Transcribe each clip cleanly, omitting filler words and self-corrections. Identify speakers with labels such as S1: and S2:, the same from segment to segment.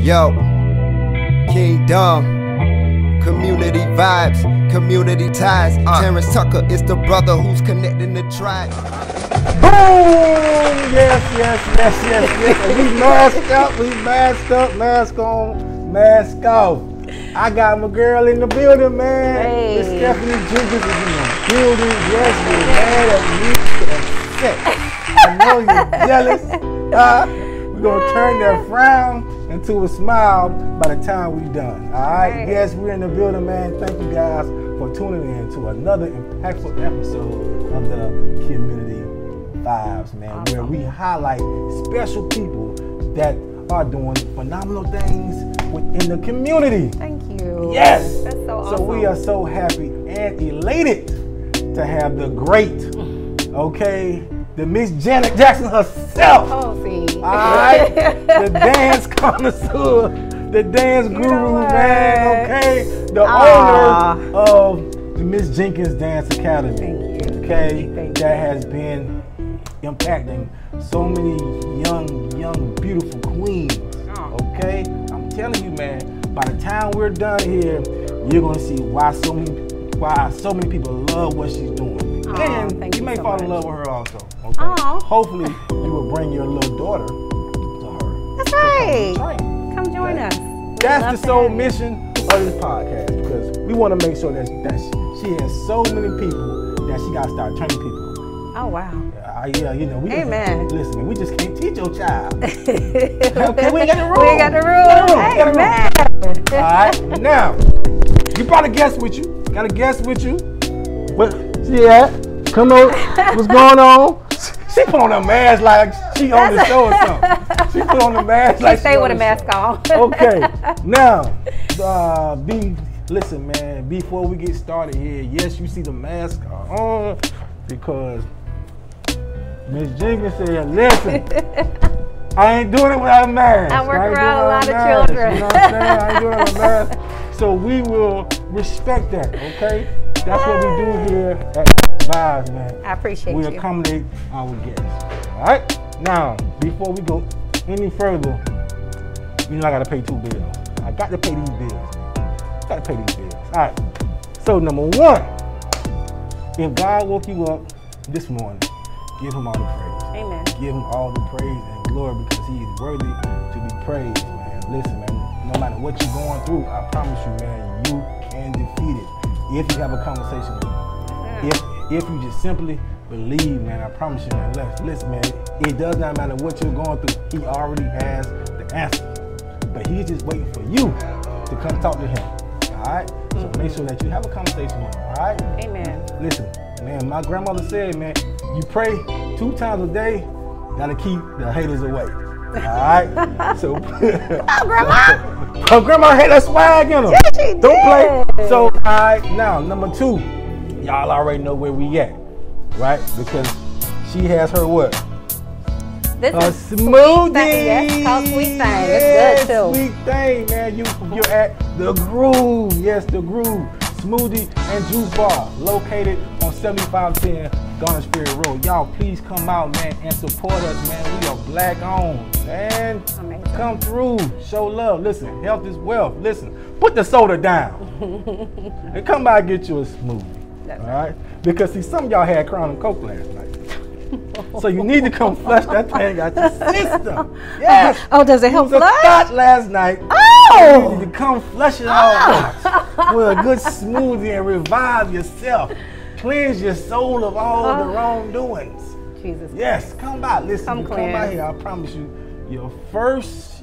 S1: Yo, Kingdom, community vibes, community ties. Terrance Tucker is the brother who's connecting the tribe.
S2: Boom! Yes. We masked up, mask on, mask off. I got my girl in the building, man.
S3: Hey.
S2: Ms Stephanie Jenkins is in the building. Yes, we're mad at me. I know you're jealous. We're gonna turn that frown into a smile by the time we're done. All right?
S3: Hey.
S2: Yes, we're in the building, man. Thank you guys for tuning in to another impactful episode of the Community Vibes, man,
S3: Awesome.
S2: where we highlight special people that are doing phenomenal things within the community.
S3: Thank you.
S2: Yes.
S3: That's so awesome.
S2: So we are so happy and elated to have the great, the Ms Jenkins herself.
S3: Oh, see.
S2: All right, the dance connoisseur, the dance guru, man. Okay, the owner of the Ms Jenkins Dance Academy.
S3: Thank you.
S2: Okay,
S3: Thank
S2: that
S3: you.
S2: has been impacting so many young, beautiful queens. Okay, I'm telling you, man. By the time we're done here, you're gonna see why so many people love what she's doing, and you may fall in love with her also. Okay, hopefully you will bring your little daughter to her.
S3: That's right.
S2: Come
S3: Come join us.
S2: That's the sole mission of this podcast, because we want to make sure that she has so many people that she got to start training people.
S3: Oh, wow.
S2: Yeah, you know,
S3: Amen.
S2: Listen, we just can't teach your child. Okay, we ain't got the rules.
S3: We ain't got the rules. Amen.
S2: All right, now, you brought a guest with you. Got a guest with you. What? Yeah. Come on. What's going on? She put on a mask like she on the show or something. She put on the mask like she
S3: stay with a mask on.
S2: Okay. Now, listen, man, before we get started here, yes, you see the mask on because Ms Jenkins said, listen, I ain't doing it without a mask.
S3: I work around a lot of children.
S2: You know what I'm saying? I ain't doing it with a mask. So we will respect that, okay? That's what we do here at Vibes, man.
S3: I appreciate you.
S2: We accommodate our guests. All right? Now, before we go any further, you know I got to pay 2 bills. I got to pay these bills, man. Got to pay these bills. All right. So, number 1, if God woke you up this morning, give him all the praise.
S3: Amen.
S2: Give him all the praise and glory because he is worthy to be praised, man. Listen, man, no matter what you're going through, I promise you, man, you can defeat it if you have a conversation with him. If you just simply believe, man, I promise you, man. Listen, man, it does not matter what you're going through. He already has the answer. But he's just waiting for you to come talk to him. All right? So make sure that you have a conversation with him. All right?
S3: Amen.
S2: Listen, man, my grandmother said, man, you pray 2 times a day, gotta keep the haters away. All right? So,
S3: Grandma!
S2: Her grandma had that swag in her.
S3: Yeah, she did.
S2: Don't play. So, all right, now, number 2, y'all already know where we at, right? Because she has her what?
S3: This
S2: a
S3: is
S2: smoothie.
S3: Yes, it's called Sweet Thing. It's good too.
S2: Sweet Thing, man. You're at the Groove. Yes, the Groove. Smoothie and juice bar located on 7510 Garner Ferry Road. Y'all please come out, man, and support us, man. We are black owned, man.
S3: Amazing.
S2: Come through, show love. Listen, health is wealth. Listen, put the soda down and come by and get you a smoothie.
S3: That's
S2: all right? Because see, some of y'all had Crown and Coke last night. So you need to come flush that thing out your system. Yes.
S3: Oh, does it help
S2: flush?
S3: flush?
S2: Scotch last night.
S3: Oh.
S2: You need to come flush it all out with a good smoothie and revive yourself. Cleanse your soul of all the wrongdoings.
S3: Jesus.
S2: Yes, come by. Listen,
S3: Come
S2: come by here. I promise you, your first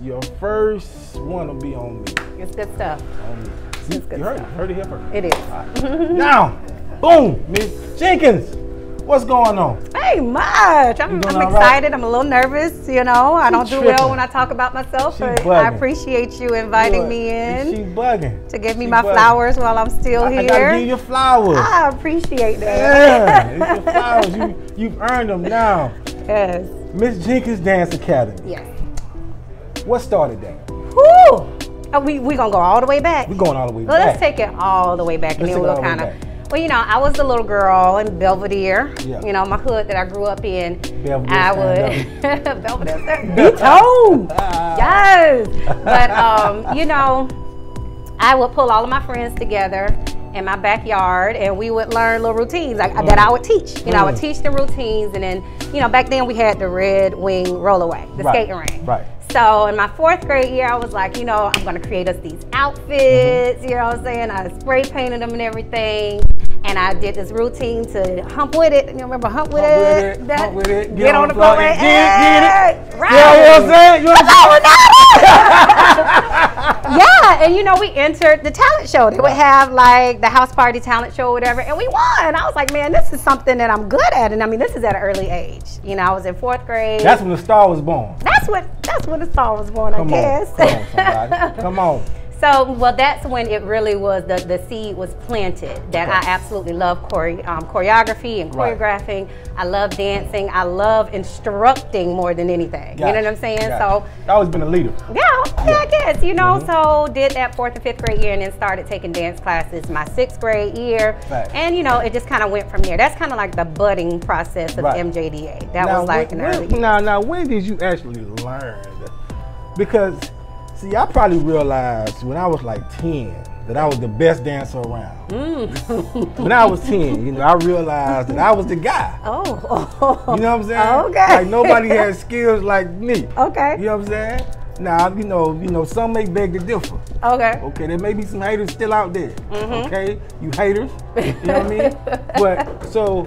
S2: one will be on me.
S3: It's good stuff.
S2: On me. See,
S3: It's good
S2: you heard
S3: stuff.
S2: it. Heard it here first.
S3: It is.
S2: Right. Now, boom, Ms Jenkins. What's going on?
S3: Hey, much. I'm excited. Right? I'm a little nervous, you know. I don't do well when I talk about myself, but I appreciate you inviting me in.
S2: She's bugging.
S3: To give me my flowers while I'm still here.
S2: I gotta give you flowers.
S3: I appreciate that.
S2: Yeah, it's your flowers. You've earned them now.
S3: Yes.
S2: Ms Jenkins Dance Academy.
S3: Yes.
S2: What started that?
S3: Whoo! We gonna go all the way back.
S2: We're going all the way back.
S3: Let's take it all the way back, and then we'll kind of Well, you know, I was the little girl in Belvedere.
S2: Yeah.
S3: You know, my hood that I grew up in.
S2: Belvedere.
S3: I would Belvedere. B-Tone. Yes. But you know, I would pull all of my friends together in my backyard, and we would learn little routines that I would teach. You know, I would teach the routines, and then, you know, back then we had the Red Wing rollaway, the skating ring.
S2: Right.
S3: So in my 4th grade year, I was like, you know, I'm gonna create us these outfits, you know what I'm saying? I spray painted them and everything. And I did this routine to hump with it. You remember hump with it?
S2: Hump with it.
S3: Get on the floor and
S2: get it.
S3: Right.
S2: You know what I'm saying? You know what I'm saying?
S3: Yeah, and you know, we entered the talent show. They would have like the house party talent show or whatever, and we won. I was like, man, this is something that I'm good at. And I mean, this is at an early age. You know, I was in 4th grade.
S2: That's when the star was born.
S3: That's when the star was born, I guess.
S2: Come on, somebody. Come on.
S3: So, well, that's when it really was, the seed was planted, that I absolutely love choreography and choreographing. I love dancing. I love instructing more than anything. You know what I'm saying? So,
S2: I've always been a leader.
S3: Yeah, I guess, you know, so did that 4th and 5th grade year, and then started taking dance classes my 6th grade year. And, you know, it just kind of went from there. That's kind of like the budding process of MJDA. That was like an early year.
S2: Now, when did you actually learn? Because, see, I probably realized when I was like 10 that I was the best dancer around. When I was 10, you know, I realized that I was the guy. You know what I'm saying?
S3: Okay.
S2: Like nobody had skills like me.
S3: Okay.
S2: You know what I'm saying? Now, you know, some may beg to differ. Okay, there may be some haters still out there. Okay, you haters. You know what I mean? But so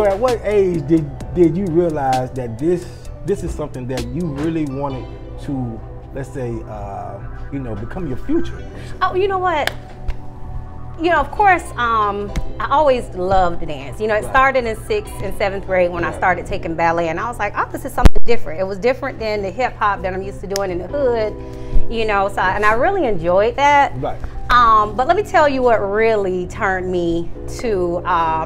S2: at what age did you realize that this is something that you really wanted to, let's say, you know, become your future?
S3: Oh, you know what? You know, of course, I always loved dance. You know, it started in 6th and 7th grade when I started taking ballet, and I was like, oh, this is something different. It was different than the hip hop that I'm used to doing in the hood, you know, so, and I really enjoyed that.
S2: Right.
S3: But let me tell you what really turned me to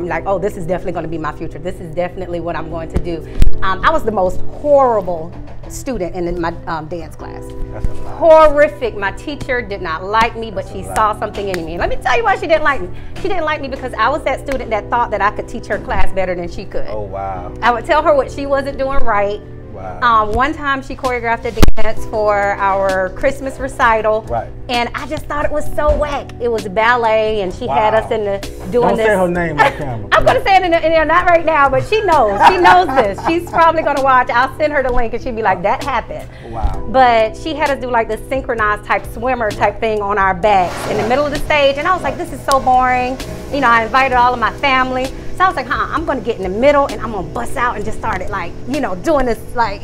S3: like, oh, this is definitely going to be my future. This is definitely what I'm going to do. I was the most horrible student in my dance class.
S2: That's a lie.
S3: Horrific. My teacher did not like me, but she saw something in me. And let me tell you why she didn't like me. She didn't like me because I was that student that thought that I could teach her class better than she could.
S2: Oh, wow.
S3: I would tell her what she wasn't doing right.
S2: Wow.
S3: One time she choreographed a dance for our Christmas recital, and I just thought it was so whack. It was ballet, and she had us in the doing this.
S2: Don't say her name on camera.
S3: I'm going to say it in there, not right now, but she knows. She knows this. She's probably going to watch. I'll send her the link, and she'll be like, that happened.
S2: Wow.
S3: But she had us do like this synchronized type swimmer type thing on our backs in the middle of the stage, and I was like, this is so boring. You know, I invited all of my family. So I was like, I'm gonna get in the middle and I'm gonna bust out and just started like, you know, doing this like,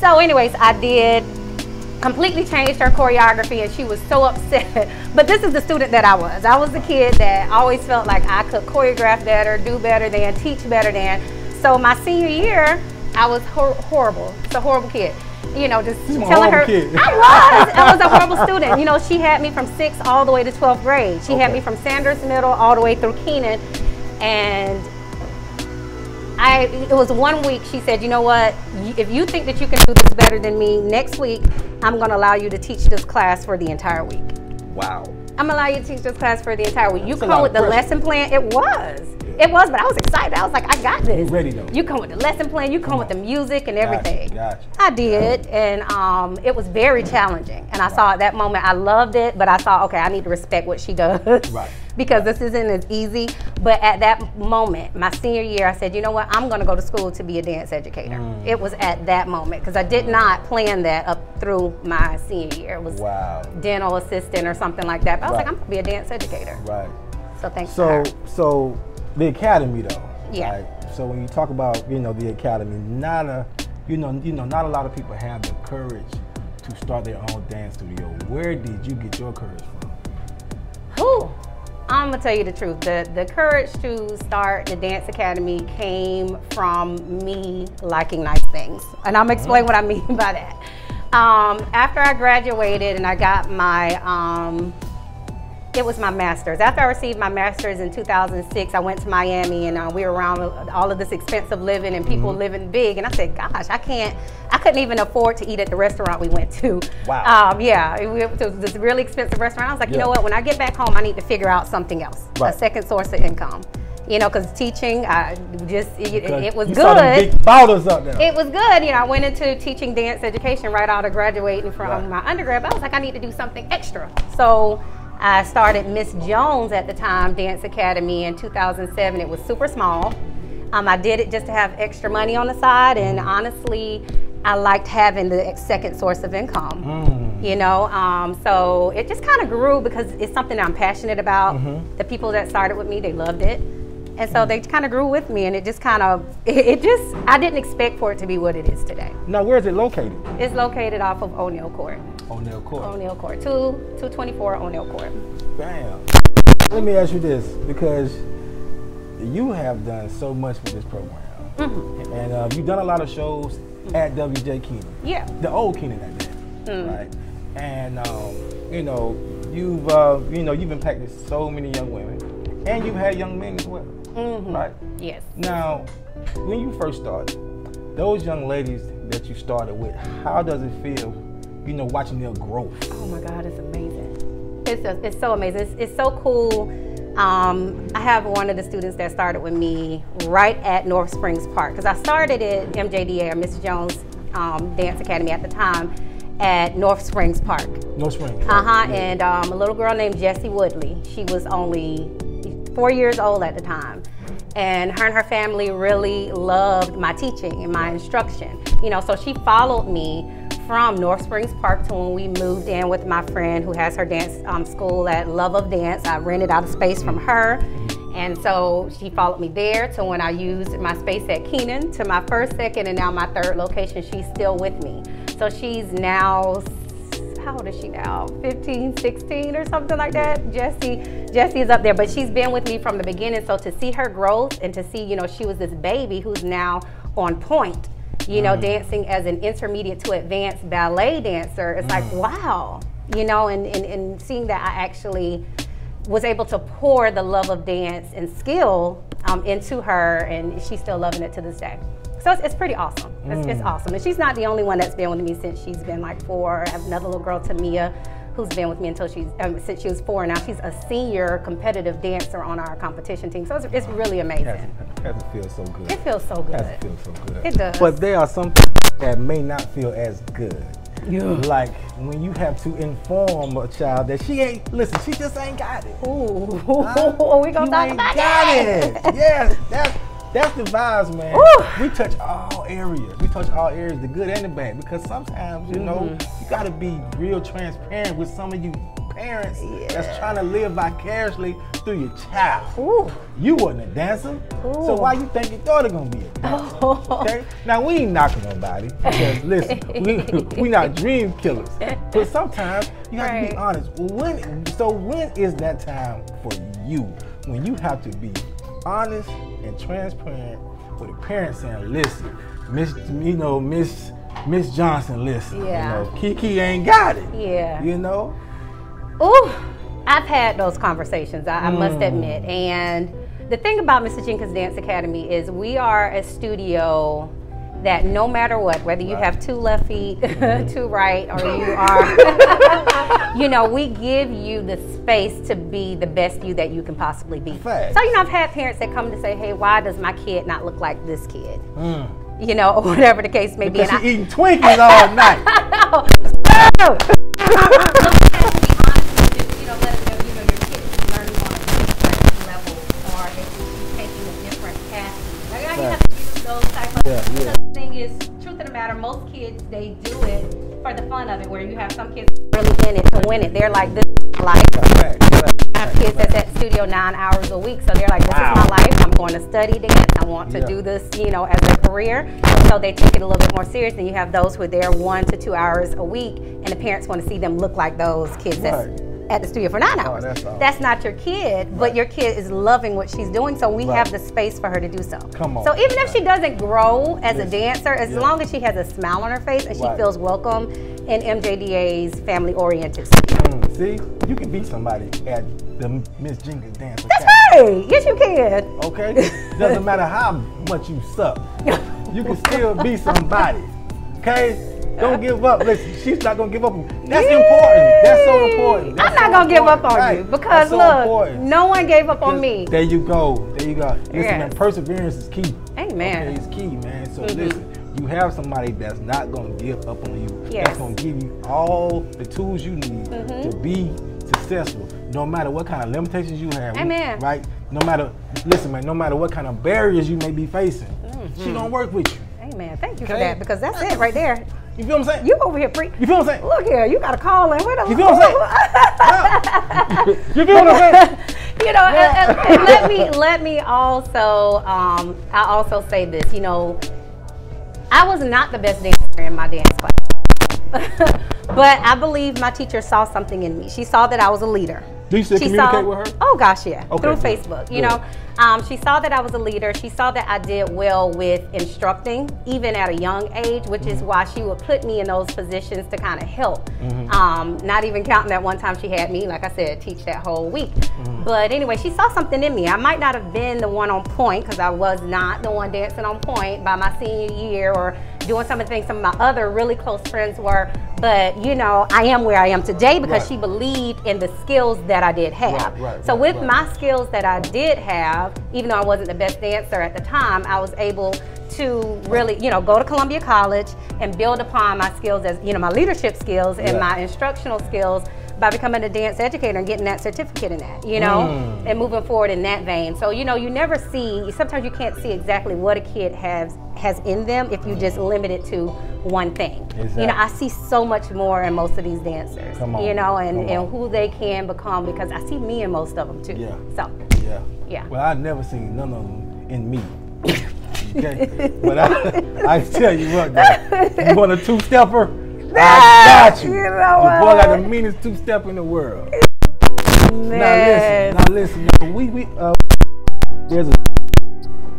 S3: So anyways, I did, completely changed her choreography, and she was so upset. But this is the student that I was. I was the kid that always felt like I could choreograph better, do better than, teach better than. So my senior year, I was horrible. It's a horrible kid. You know, just telling her, I was a horrible student. You know, she had me from 6th all the way to 12th grade. She had me from Sanders Middle all the way through Keenan. And it was 1 week, she said, you know what, if you think that you can do this better than me, next week, I'm gonna allow you to teach this class for the entire week.
S2: Wow.
S3: I'm gonna allow you to teach this class for the entire week. You come with the lesson plan. It was, but I was excited. I was like, I got this.
S2: You're ready though.
S3: You come with the lesson plan, you come with the music and everything.
S2: Gotcha.
S3: I did, and it was very challenging. And I saw at that moment, I loved it, but I saw, okay, I need to respect what she does. Because this isn't as easy. But at that moment, my senior year, I said, you know what, I'm gonna go to school to be a dance educator. It was at that moment, because I did not plan that up through my senior year. It was dental assistant or something like that. But I was like, I'm gonna be a dance educator. So thanks to her.
S2: So the academy though.
S3: Yeah.
S2: So when you talk about, you know, the academy, not a lot of people have the courage to start their own dance studio. Where did you get your courage from?
S3: Whew. I'm gonna tell you the truth. The courage to start the dance academy came from me liking nice things, and I'm gonna explain what I mean by that. After I graduated and I got my It was my master's. After I received my master's in 2006, I went to Miami, and we were around all of this expensive living and people living big. And I said, gosh, I couldn't even afford to eat at the restaurant we went to.
S2: Wow.
S3: Yeah, we went to this really expensive restaurant. I was like, you know what, when I get back home, I need to figure out something else, a second source of income. You know, because teaching, it was
S2: you
S3: good.
S2: Saw them big boulders up there.
S3: It was good. You know, I went into teaching dance education right out of graduating from my undergrad, but I was like, I need to do something extra. So I started Ms Jones at the time, Dance Academy in 2007. It was super small. I did it just to have extra money on the side, and honestly, I liked having the second source of income. You know, so it just kind of grew because it's something I'm passionate about. The people that started with me, they loved it. And so they kind of grew with me, and it just kind of, I didn't expect for it to be what it is today.
S2: Now, where is it located?
S3: It's located off of O'Neill Court.
S2: O'Neill Court.
S3: O'Neill Court, 224 O'Neill Court.
S2: Bam. Let me ask you this, because you have done so much with this program. And you've done a lot of shows at WJ Keenan. Yeah. The old Keenan at that, right? And you know, you've impacted so many young women, and you've had young men as well, right? Yes. Now, when you first started, those young ladies that you started with, how does it feel, you know, watching their growth? Oh my God, it's amazing. It's so amazing. It's so cool. I have one of the students that started with me right at North Springs Park, because I started at MJDA, or Ms Jones Dance Academy at the time, at North Springs Park. North Springs. And a little girl named Jessie Woodley. She was only 4 years old at the time. And her family really loved my teaching and my instruction. You know, so she followed me from North Springs Park to when we moved in with my friend who has her dance school at Love of Dance. I rented out a space from her. And so she followed me there to when I used my space at Keenan, to my first, second, and now my third location. She's still with me. So she's now, how old is she now? 15, 16 or something like that. Jessie is up there, but she's been with me from the beginning. So to see her growth and to see, you know, she was this baby who's now on point, you know, dancing as an intermediate to advanced ballet dancer. It's like, wow, you know, and seeing that I actually was able to pour the love of dance and skill into her, and she's still loving it to this day. So it's pretty awesome. It's awesome. And she's not the only one that's been with me since she's been like 4. I have another little girl, Tamia, who's been with me until since she was 4. Now she's a senior competitive dancer on our competition team. So it's really amazing. That feels so good.
S3: It feels so good.
S2: That feels so good.
S3: It does.
S2: But there are some things that may not feel as good. Yeah. Like when you have to inform a child that she ain't, listen, she just ain't got it. Ooh,
S3: we gonna talk about
S2: it. Yes, that's the vibes, man. Ooh. We touch all areas. We touch all areas, the good and the bad, because sometimes, you know, you gotta be real transparent with some of you parents that's trying to live vicariously through your child. Ooh. You wasn't a dancer, so why you think your daughter gonna be a dancer? Okay? Now we ain't knocking nobody, because listen, we not dream killers. But sometimes you have to be honest. When is that time for you when you have to be honest and transparent with a parent saying, listen, Miss Johnson, listen, you know, Kiki ain't got it. Yeah. You know?
S3: Ooh, I've had those conversations, I must admit. And the thing about Ms Jenkins Dance Academy is we are a studio that no matter what, whether you have 2 left feet, 2 right, or you are, you know, we give you the space to be the best you that you can possibly be. Fact. So, you know, I've had parents that come to say, hey, why does my kid not look like this kid? You know, or whatever the case may be.
S2: Because she's eating Twinkies all night.
S3: The thing is, truth of the matter, most kids, they do it for the fun of it, where you have some kids really in it to win it. They're like, this is my life. I have kids that's at the studio 9 hours a week, so they're like, this is my life. I'm going to study dance. I want to do this, you know, as a career. So they take it a little bit more serious. And you have those who are there 1 to 2 hours a week, and the parents want to see them look like those kids that's at the studio for 9 hours. That's not your kid, but your kid is loving what she's doing, so we have the space for her to do so. Come on. So even if she doesn't grow as a dancer, as long as she has a smile on her face and she feels welcome in MJDA's family-oriented school.
S2: See, you can be somebody at the Ms Jenkins Dance.
S3: That's right. Yes, you can.
S2: Okay. Doesn't matter how much you suck, you can still be somebody. Okay. Don't give up. Listen, she's not gonna give up. That's important. That's so important. That's
S3: I'm not gonna give up on you because look, no one gave up on me.
S2: There you go. There you go. Listen, man, perseverance is key.
S3: Amen.
S2: Okay, it's key, man. So listen, you have somebody that's not gonna give up on you.
S3: Yes.
S2: That's gonna give you all the tools you need to be successful, no matter what kind of limitations you have.
S3: Amen.
S2: Right? No matter, listen, man, no matter what kind of barriers you may be facing, she gonna work with you.
S3: Amen. Thank you for that, because that's it right there.
S2: You feel what I'm saying?
S3: You over here preach.
S2: You feel what I'm saying?
S3: Look here, you got to call in.
S2: You feel what I'm saying? You feel what I'm saying?
S3: You know, and let me also, I also say this. You know, I was not the best dancer in my dance class, but I believe my teacher saw something in me. She saw that I was a leader.
S2: Do you still communicate with her?
S3: Oh gosh, yeah,
S2: okay,
S3: through Facebook. You know, she saw that I was a leader. She saw that I did well with instructing, even at a young age, which is why she would put me in those positions to kind of help. Not even counting that one time she had me, like I said, teach that whole week. But anyway, she saw something in me. I might not have been the one on point, because I was not the one dancing on point by my senior year or doing some of the things some of my other really close friends were. But you know, I am where I am today because she believed in the skills that I did have. So with my skills that I did have, even though I wasn't the best dancer at the time, I was able to really, you know, go to Columbia College and build upon my skills as, you know, my leadership skills and my instructional skills by becoming a dance educator and getting that certificate in that, you know, and moving forward in that vein. So, you know, you never see, sometimes you can't see exactly what a kid has in them if you just limit it to one thing. You know, I see so much more in most of these dancers, you know, and who they can become, because I see me in most of them too. So, well, I've never seen none of them in me. Okay, but I tell you what, though, you want a two-stepper? I got you. You know the boy got the meanest two-step in the world. Man.
S2: Now listen. There's a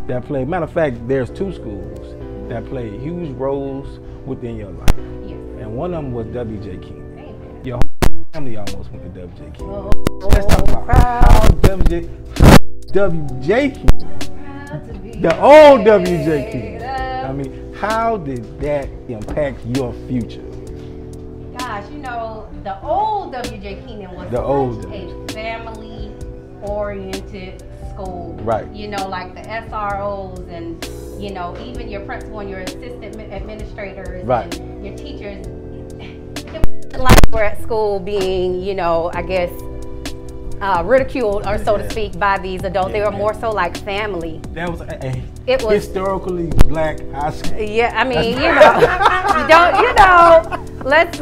S2: that play. Matter of fact, there's two schools that play huge roles within your life. And one of them was WJ Keenan. Your whole family almost went to WJ Keenan. Let's talk about how WJ Keenan, the old WJ Keenan. I mean, how did that impact your future?
S3: Gosh, you know, the old WJ Keenan was a family-oriented school. You know, like the SROs and, you know, even your principal and your assistant administrators and your teachers. It wasn't like we're at school being, you know, I guess, ridiculed or so to speak by these adults. They were more so like family. That was it was historically black high school. Yeah, I mean, you know, let's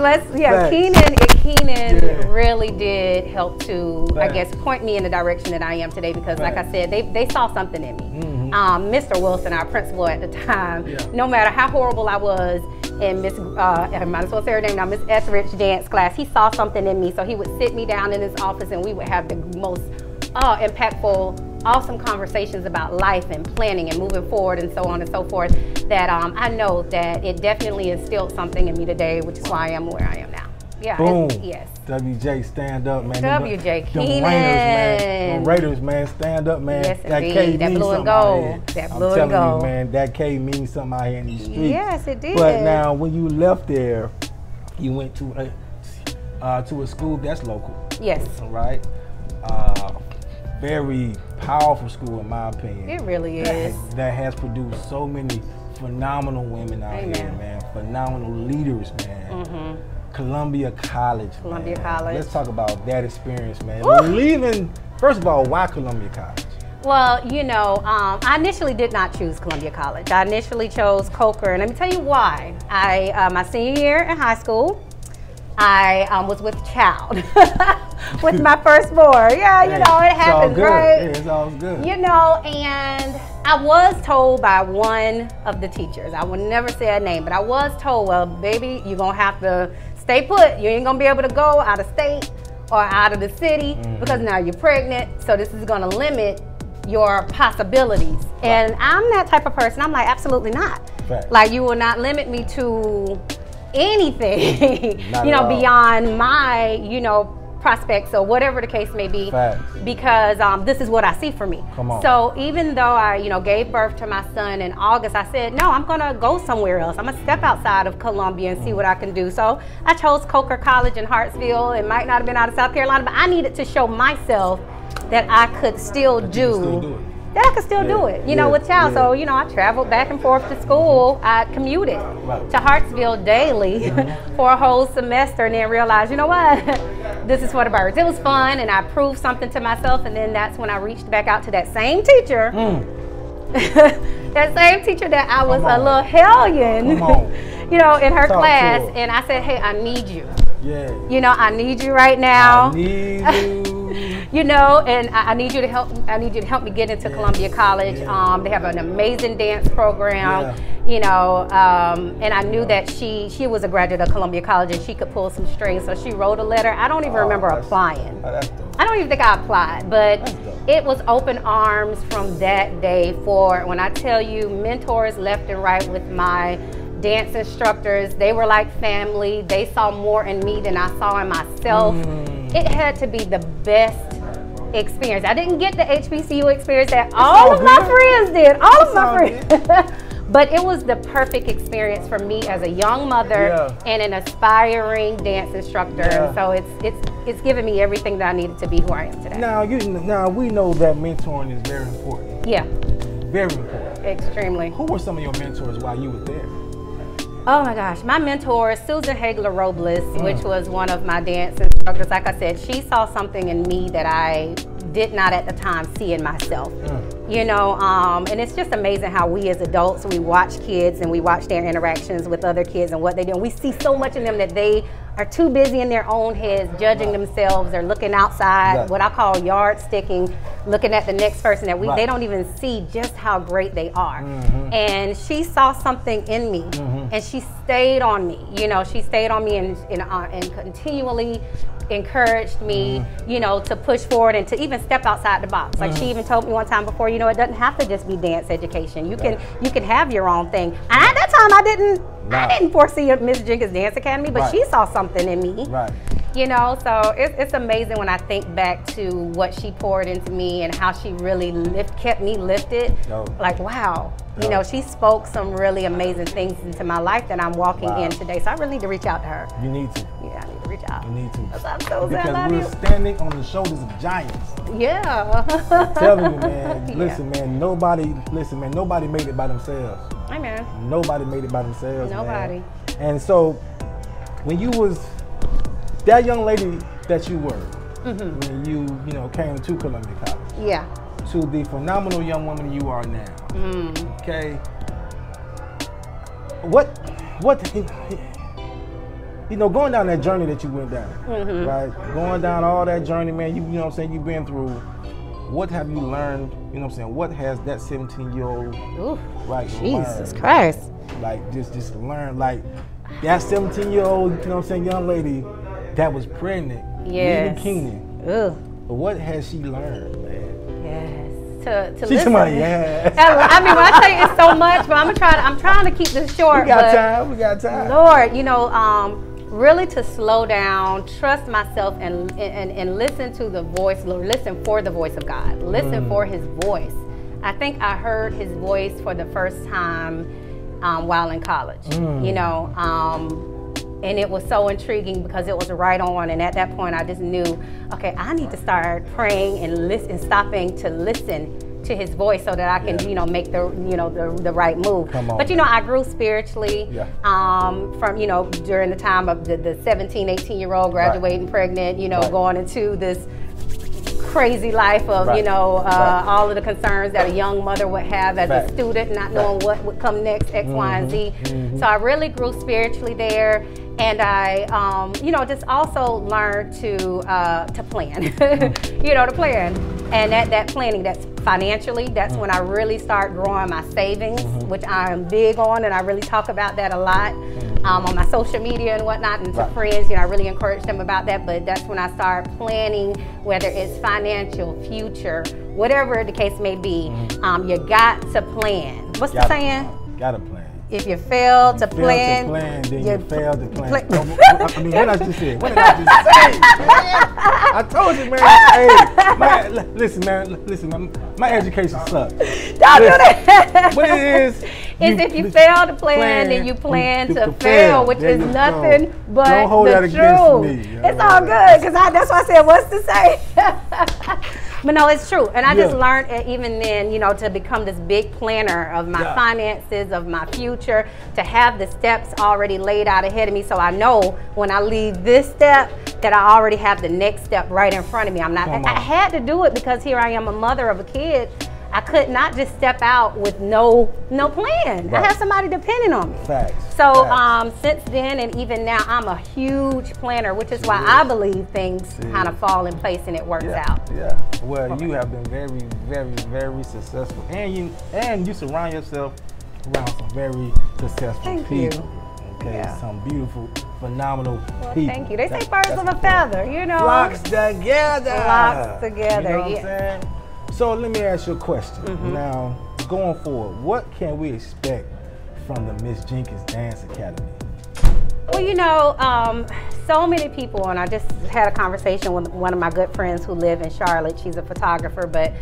S3: Keenan really did help to, I guess, point me in the direction that I am today, because like I said, they saw something in me. Mr. Wilson, our principal at the time, no matter how horrible I was in I might as well say her name now, Ms Etheridge dance class, he saw something in me, so he would sit me down in his office and we would have the most impactful, awesome conversations about life and planning and moving forward and so on and so forth, that I know that it definitely instilled something in me today, which is why I am where I am now. Yeah.
S2: Boom.
S3: Yes.
S2: WJ, stand up, man.
S3: WJ Keenan.
S2: Them Raiders, man, stand up, man.
S3: Yes,
S2: that
S3: indeed.
S2: K
S3: That
S2: means
S3: blue and
S2: something
S3: gold. That
S2: I'm
S3: blue and
S2: telling
S3: gold.
S2: you, man, that K means something out here in these streets.
S3: Yes, it did.
S2: But now, when you left there, you went to a school that's local.
S3: Yes.
S2: Right? Very powerful school, in my opinion.
S3: It really is.
S2: That has produced so many phenomenal women out here, man. Phenomenal leaders, man. Columbia College.
S3: Columbia College.
S2: Let's talk about that experience, man. Leaving, first of all, why Columbia College?
S3: Well, you know, I initially did not choose Columbia College. I initially chose Coker, and let me tell you why. My senior year in high school, I was with child, with my firstborn. Yeah, you know, it happens, right?
S2: Yeah, it's all good.
S3: You know, and I was told by one of the teachers, I would never say a name, but I was told, well, baby, you're going to have to stay put. You ain't going to be able to go out of state or out of the city because now you're pregnant, so this is going to limit your possibilities. And I'm that type of person. I'm like, absolutely not. Like, you will not limit me to anything, you know, beyond my, you know, prospects or whatever the case may be.
S2: Facts.
S3: Because this is what I see for me.
S2: Come on.
S3: So even though I, you know, gave birth to my son in August, I said, no, I'm gonna go somewhere else. I'm gonna step outside of Columbia and see what I can do. So I chose Coker College in Hartsville. It might not have been out of South Carolina, but I needed to show myself that I could still do it. That I could still do it, you know, with child. So, you know, I traveled back and forth to school. I commuted to Hartsville daily for a whole semester, and then realized, you know what, this is for the birds. It was fun, and I proved something to myself, and then that's when I reached back out to that same teacher. That same teacher that I was a little hellion, you know, in her class, and I said, hey, I need you. You know, I need you right now.
S2: I need you.
S3: You know, and I need you to help. I need you to help me get into Columbia College. They have an amazing dance program. You know, and I knew that she was a graduate of Columbia College and she could pull some strings. So she wrote a letter. I don't even remember applying. I don't even think I applied, but it was open arms from that day forward. When I tell you, mentors left and right with my dance instructors, they were like family. They saw more in me than I saw in myself. It had to be the best experience. I didn't get the HBCU experience that all of my friends did. All of my friends. But it was the perfect experience for me as a young mother and an aspiring dance instructor. And so it's given me everything that I needed to be who I am today.
S2: Now we know that mentoring is very important. Very important.
S3: Extremely.
S2: Who were some of your mentors while you were there?
S3: Oh my gosh, my mentor, Susan Hagler Robles, which was one of my dance instructors. Like I said, she saw something in me that I did not at the time see in myself. You know, and it's just amazing how we as adults, we watch kids and we watch their interactions with other kids and what they do. And we see so much in them that they are too busy in their own heads, judging themselves. They're looking outside, what I call yard sticking, looking at the next person that they don't even see just how great they are. And she saw something in me, and she stayed on me. You know, she stayed on me and continually encouraged me, you know, to push forward and to even step outside the box. Like she even told me one time before, you know, it doesn't have to just be dance education. You can have your own thing. And at that time, I didn't foresee a Ms Jenkins Dance Academy, but she saw something in me. You know, so it's amazing when I think back to what she poured into me and how she really kept me lifted. Like, wow, you know, she spoke some really amazing things into my life that I'm walking in today. So I really need to reach out to her.
S2: You need to.
S3: Yeah, I need to reach out.
S2: You need to.
S3: I'm so
S2: because we're standing on the shoulders of giants.
S3: I'm
S2: telling you, man. Listen, man. Nobody made it by themselves.
S3: Amen.
S2: Nobody made it by themselves.
S3: Nobody.
S2: Man. And so, when you was that young lady that you were, when you know, came to Columbia College, to the phenomenal young woman you are now, okay, what, you know, going down that journey that you went down, right, going down all that journey, man, you know what I'm saying, you've been through, what have you learned, you know what I'm saying, what has that 17-year-old, right,
S3: Jesus Christ,
S2: like, just learn, like, that 17-year-old, you know what I'm saying, young lady that was pregnant, Ms Keenan. But what has she learned, man?
S3: To
S2: She's
S3: listen. I mean, when I tell you it's so much, but I'm trying to keep this short.
S2: We got time.
S3: Lord, you know, really to slow down, trust myself, and listen to the voice. Listen for the voice of God. Listen for His voice. I think I heard His voice for the first time while in college. You know, and it was so intriguing because it was right on. And at that point, I just knew, okay, I need to start praying and stopping to listen to His voice so that I can, you know, make the right move. But you know, I grew spiritually from, you know, during the time of the 17, 18-year-old graduating pregnant, you know, going into this crazy life of, you know, all of the concerns that a young mother would have as a student, not knowing what would come next, X, Y, and Z. So I really grew spiritually there. And I, you know, just also learned to plan, you know, to plan. And that planning, that's financially, that's when I really start growing my savings, which I am big on, and I really talk about that a lot on my social media and whatnot, and to friends, you know, I really encourage them about that. But that's when I start planning, whether it's financial, future, whatever the case may be. You got to plan. What's the saying?
S2: Gotta plan.
S3: If you fail to plan,
S2: then you fail to plan. I mean, what I just said? What did I just say, man? I told you, man. Hey, listen, man. My education sucks.
S3: Don't do that.
S2: What it is
S3: if you fail to plan, then you plan to fail, which is nothing but
S2: Don't hold that
S3: the
S2: against
S3: truth.
S2: me.
S3: It's all good, because that's why I said, what's to say? But no, it's true. And I just learned even then, you know, to become this big planner of my finances, of my future, to have the steps already laid out ahead of me, so I know when I leave this step that I already have the next step right in front of me. I had to do it because here I am, a mother of a kid. I could not just step out with no plan. Right. I have somebody depending on me.
S2: Facts.
S3: So since then and even now, I'm a huge planner, which is why I believe things kind of fall in place and it works out.
S2: Yeah. Well, you have been very, very, very successful, and you surround yourself around some very successful people. Okay, some beautiful, phenomenal people.
S3: Thank you. They say birds of a feather, you know.
S2: Flocks together.
S3: Flocks together.
S2: You know what I'm saying? So let me ask you a question. Now, going forward, what can we expect from the Ms Jenkins Dance Academy?
S3: Well, you know, so many people, and I just had a conversation with one of my good friends who live in Charlotte. She's a photographer, but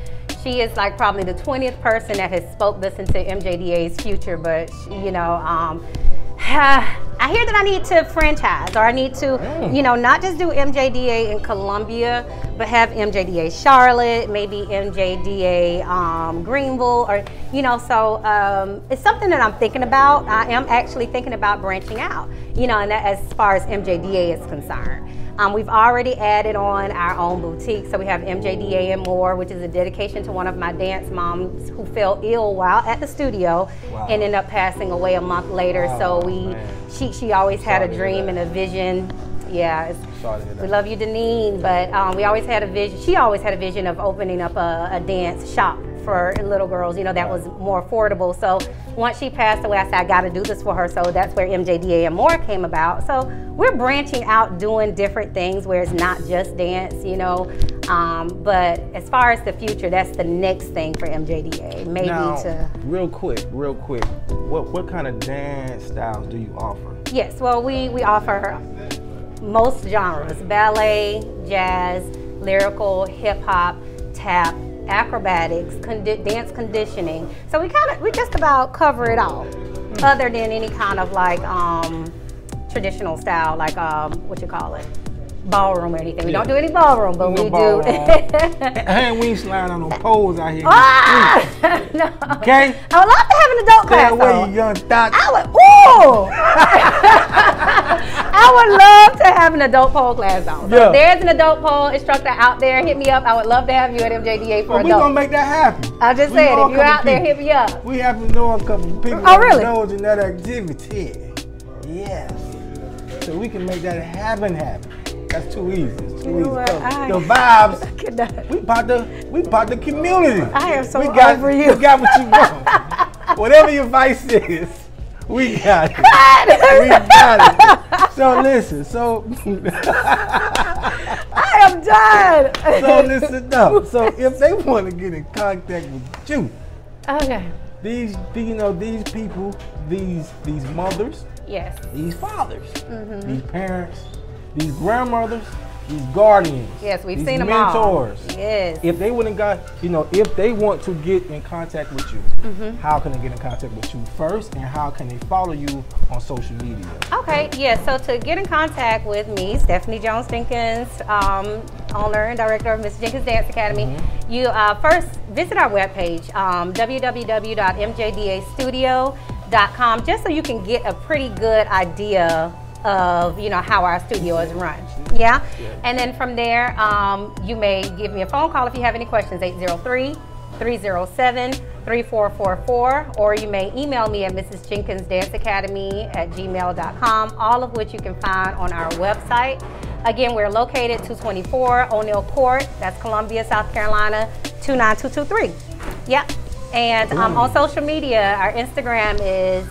S3: she is like probably the 20th person that has spoke this into MJDA's future. But you know, I hear that I need to franchise, or I need to, you know, not just do MJDA in Columbia, but have MJDA Charlotte, maybe MJDA Greenville, or, you know, so it's something that I'm thinking about. I am actually thinking about branching out, you know, and that, as far as MJDA is concerned. We've already added on our own boutique, so we have MJDA and More, which is a dedication to one of my dance moms who fell ill while at the studio and ended up passing away a month later. So she always had a dream and a vision. Yeah, we love you, Deneen, but we always had a vision. She always had a vision of opening up a dance shop for little girls, you know, that was more affordable. So once she passed away, I said, I got to do this for her. So that's where MJDA and More came about. So we're branching out, doing different things where it's not just dance, you know. But as far as the future, that's the next thing for MJDA. Maybe now,
S2: real quick, what kind of dance styles do you offer?
S3: Yes, well, we offer most genres: ballet, jazz, lyrical, hip hop, tap, acrobatics, dance conditioning. So we just about cover it all, other than any kind of like traditional style, like what you call it, ballroom or anything. We don't do any ballroom, but we do.
S2: And we ain't sliding on no poles out here.
S3: No.
S2: Okay.
S3: I would love to have an adult class.
S2: Stay away, you young thought.
S3: I would love to have an adult pole class on. So if there's an adult pole instructor out there, hit me up. I would love to have you at MJDA for adults.
S2: We're going to make that happen.
S3: I just said, if you're out there, hit me up.
S2: We happen to know a couple of people that indulge in that activity. Yes. So we can make that happen. That's too easy. It's too easy. The vibes. We about the community.
S3: I am so over you.
S2: We got what you want. Whatever your vice is, we got it. We got it. So listen.
S3: I am done.
S2: So listen up. So if they want to get in contact with you, these people, these mothers, these fathers, these parents, these grandmothers, these guardians,
S3: we've
S2: these
S3: seen them
S2: mentors.
S3: All. Yes.
S2: If they wouldn't if they want to get in contact with you, how can they get in contact with you first, and how can they follow you on social media? Okay,
S3: so to get in contact with me, Stephanie Jenkins, owner and director of Ms Jenkins Dance Academy, you first visit our webpage, www.mjdastudio.com, just so you can get a pretty good idea of how our studio is run. And then from there, you may give me a phone call if you have any questions, 803-307-3444, or you may email me at mrsjenkinsdanceacademy@gmail.com, all of which you can find on our website. Again, we're located 224 O'Neill Court, that's Columbia, South Carolina, 29223. And on social media, our Instagram is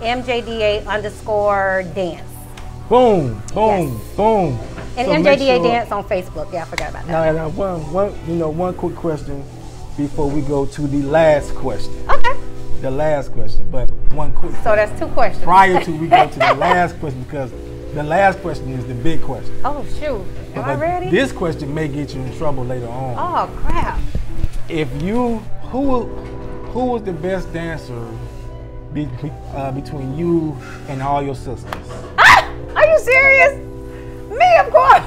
S3: MJDA_dance.
S2: Boom.
S3: And so MJDA Dance on Facebook. I forgot about that.
S2: Now, one quick question before we go to the last question.
S3: Okay.
S2: the last question, but one quick.
S3: So that's 2 questions.
S2: Prior to we go to the last question, because the last question is the big question.
S3: Oh shoot, am I ready?
S2: This question may get you in trouble later on.
S3: Oh crap.
S2: If you, who was the best dancer between you and all your sisters?
S3: Ah, are you serious? Me, of course.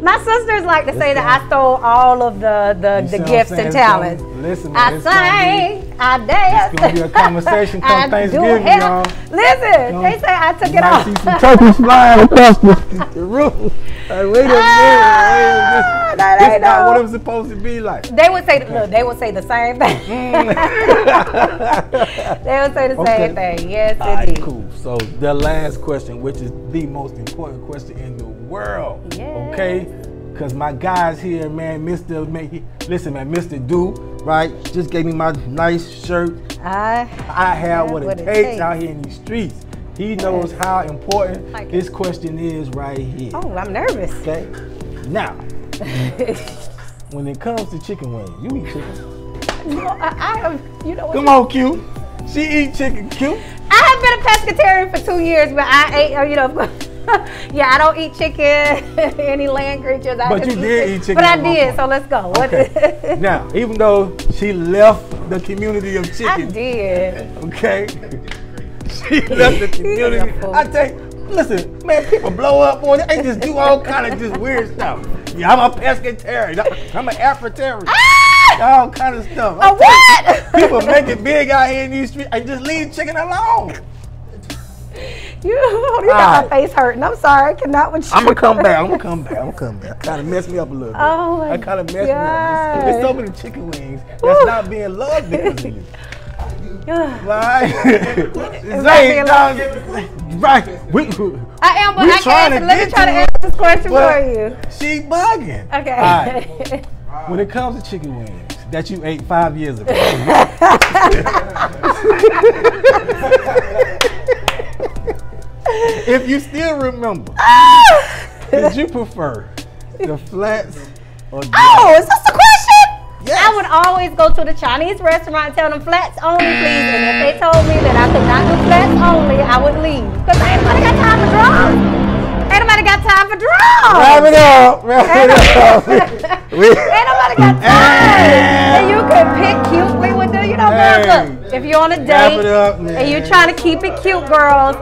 S3: My sisters like to say that I stole all of the gifts and talents.
S2: Listen,
S3: I sang, I danced.
S2: It's gonna be a conversation come Thanksgiving, y'all.
S3: Listen, they say I took it off.
S2: See some turkeys flying across the room. Like, wait a minute. That's not what it's supposed to be like.
S3: They would say, look, they would say the same thing. They would say the same thing. Yes, indeed.
S2: Cool. So the last question, which is the most important question in the world.
S3: Yes.
S2: Okay? Because my guys here, man, listen, man, Mr. Do, right, just gave me my nice shirt. I have what it takes out here in these streets. He knows how important this question is right here.
S3: Oh, I'm nervous.
S2: Okay? Now, when it comes to chicken wings, you eat chicken?
S3: No, you know what?
S2: Come on, Q. She eat chicken, Q.
S3: I have been a pescatarian for 2 years, but I ate, yeah, I don't eat chicken, any land creatures.
S2: But you did eat chicken.
S3: But I did, so let's go.
S2: Okay. Now, even though she left the community of chicken.
S3: I did.
S2: Okay. She left the community. I tell you, listen, man, people blow up on it. They just do all kind of just weird stuff. Yeah, I'm a pescatarian. I'm an Afritarian. All kind of stuff.
S3: A what?
S2: People make it big out here in these streets and just leave chicken alone.
S3: You got my face hurting. I'm sorry. I cannot with you.
S2: I'm gonna come back. Kind of messed me up a little bit.
S3: Oh my
S2: God. Kind of messed me up. There's so many chicken wings that's not being loved because of you. Right? Right.
S3: I am, but let me try to answer this question for you.
S2: She bugging.
S3: Okay.
S2: All right. When it comes to chicken wings that you ate 5 years ago, if you still remember, did you prefer the flats or the
S3: Oh, is this the question?
S2: Yes.
S3: I would always go to the Chinese restaurant and tell them flats only, please. And if they told me that I could not do flats only, I would leave. Because ain't nobody got time for drums. Ain't nobody got time for drums.
S2: Wrap it up.
S3: Ain't nobody got time. And you can pick cutely with them. Girls, look, if you're on a date and you're trying to keep it cute, girls,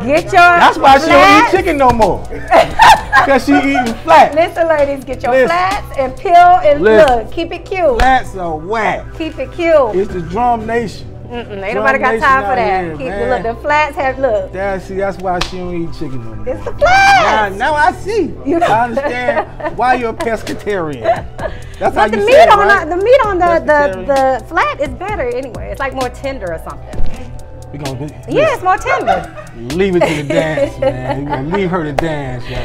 S3: get your
S2: That's why she don't eat chicken no more. Because she eating flat.
S3: Listen, ladies, get your flats and peel and look, keep it cute.
S2: Flats are whack.
S3: Keep it cute.
S2: It's the drum nation.
S3: Ain't nobody got time for that. Keep it, look, the flats have, look.
S2: That's why she don't eat chicken no more.
S3: It's the flats.
S2: Now I see. I understand why you're a pescatarian. That's how
S3: the
S2: you
S3: meat
S2: say it,
S3: on
S2: right?
S3: the meat on the flat is better anyway. It's like more tender or something. It's more tender.
S2: Leave it to the dance, man. We're gonna leave her to dance, yo.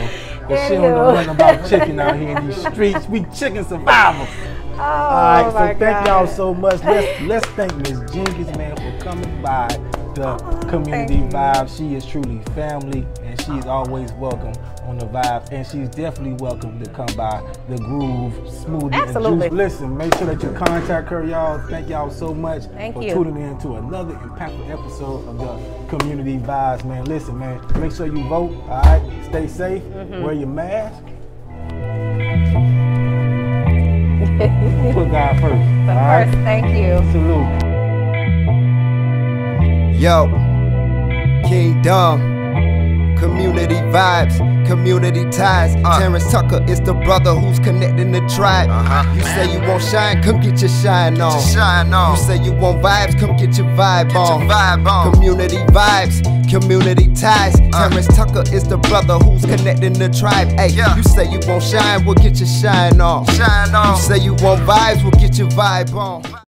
S2: Cause she don't know nothing about chicken out here in these streets. We chicken survivors.
S3: Oh,
S2: all right, so
S3: my
S2: thank
S3: God.
S2: y'all so much. Let's thank Ms. Jenkins, man, for coming by the community vibe. She is truly family, and she is always welcome on the vibes, and she's definitely welcome to come by the Groove Smoothie
S3: Absolutely.
S2: and Juice. Listen, make sure that you contact her, y'all. Thank y'all so much for tuning in to another impactful episode of the community vibes, man. Listen, man, make sure you vote. All right, stay safe, wear your mask. Put God first.
S3: But first, thank you.
S2: Salute.
S1: Yo, Kingdom, community vibes, community ties. Terrance Tucker is the brother who's connecting the tribe. You say you won't shine, come get your shine on. You say you want vibes, come get your vibe on. Community vibes, community ties. Terrance Tucker is the brother who's connecting the tribe. Hey, you say you won't shine, we'll get your shine on. You say you want vibes, we'll get your vibe on.